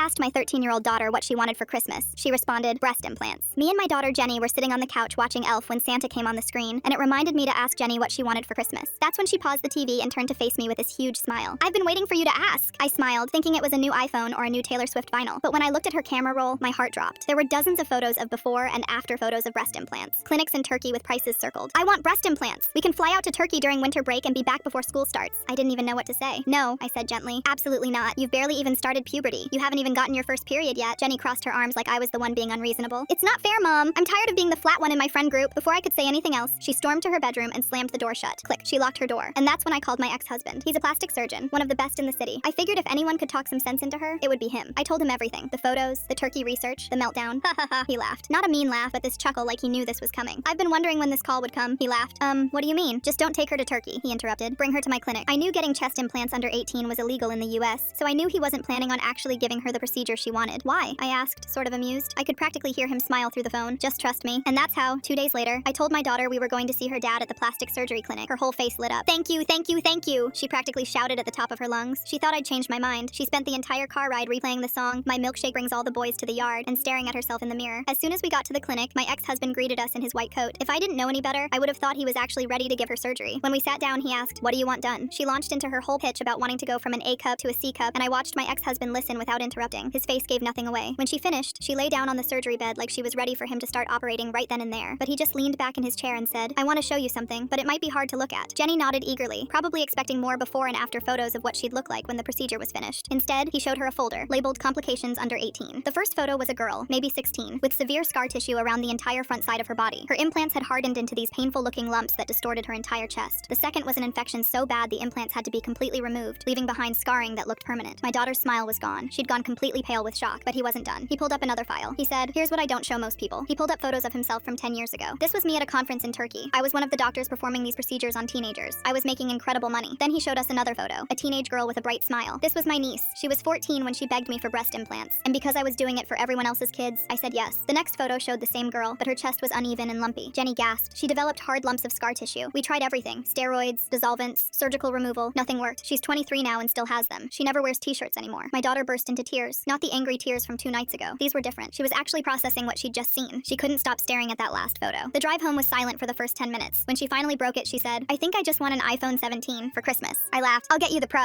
asked my 13-year-old daughter what she wanted for Christmas. She responded, breast implants. Me and my daughter Jenny were sitting on the couch watching Elf when Santa came on the screen, and it reminded me to ask Jenny what she wanted for Christmas. That's when she paused the TV and turned to face me with this huge smile. I've been waiting for you to ask. I smiled, thinking it was a new iPhone or a new Taylor Swift vinyl. But when I looked at her camera roll, my heart dropped. There were dozens of photos of before and after photos of breast implants. Clinics in Turkey with prices circled. I want breast implants. We can fly out to Turkey during winter break and be back before school starts. I didn't even know what to say. No, I said gently. Absolutely not. You've barely even started puberty. You haven't even gotten your first period yet. Jenny crossed her arms like I was the one being unreasonable. It's not fair, Mom. I'm tired of being the flat one in my friend group. Before I could say anything else, she stormed to her bedroom and slammed the door shut. Click. She locked her door. And that's when I called my ex-husband. He's a plastic surgeon, one of the best in the city. I figured if anyone could talk some sense into her, it would be him. I told him everything. The photos, the turkey research, the meltdown. Ha ha ha. He laughed. Not a mean laugh, but this chuckle like he knew this was coming. I've been wondering when this call would come. He laughed. What do you mean? Just don't take her to Turkey, he interrupted. Bring her to my clinic. I knew getting chest implants under 18 was illegal in the US, so I knew he wasn't planning on actually giving her the procedure she wanted. Why? I asked, sort of amused. I could practically hear him smile through the phone. Just trust me. And that's how, 2 days later, I told my daughter we were going to see her dad at the plastic surgery clinic. Her whole face lit up. Thank you, thank you, thank you, she practically shouted at the top of her lungs. She thought I'd changed my mind. She spent the entire car ride replaying the song, My Milkshake Brings All the Boys to the Yard, and staring at herself in the mirror. As soon as we got to the clinic, my ex-husband greeted us in his white coat. If I didn't know any better, I would have thought he was actually ready to give her surgery. When we sat down, he asked, what do you want done? She launched into her whole pitch about wanting to go from an A cup to a C cup, and I watched my ex-husband listen without interrupting. His face gave nothing away. When she finished, she lay down on the surgery bed like she was ready for him to start operating right then and there. But he just leaned back in his chair and said, I want to show you something, but it might be hard to look at. Jenny nodded eagerly, probably expecting more before and after photos of what she'd look like when the procedure was finished. Instead, he showed her a folder, labeled Complications Under 18. The first photo was a girl, maybe 16, with severe scar tissue around the entire front side of her body. Her implants had hardened into these painful-looking lumps that distorted her entire chest. The second was an infection so bad the implants had to be completely removed, leaving behind scarring that looked permanent. My daughter's smile was gone. She'd gone completely pale with shock, but he wasn't done. He pulled up another file. He said, here's what I don't show most people. He pulled up photos of himself from 10 years ago. This was me at a conference in Turkey. I was one of the doctors performing these procedures on teenagers. I was making incredible money. Then he showed us another photo, a teenage girl with a bright smile. This was my niece. She was 14 when she begged me for breast implants, and because I was doing it for everyone else's kids, I said yes. The next photo showed the same girl, but her chest was uneven and lumpy. Jenny gasped. She developed hard lumps of scar tissue. We tried everything. Steroids, dissolvents, surgical removal. Nothing worked. She's 23 now and still has them. She never wears t-shirts anymore. My daughter burst into tears. Not the angry tears from 2 nights ago. These were different. She was actually processing what she'd just seen. She couldn't stop staring at that last photo. The drive home was silent for the first 10 minutes. When she finally broke it, she said, I think I just want an iPhone 17 for Christmas. I laughed. I'll get you the Pro.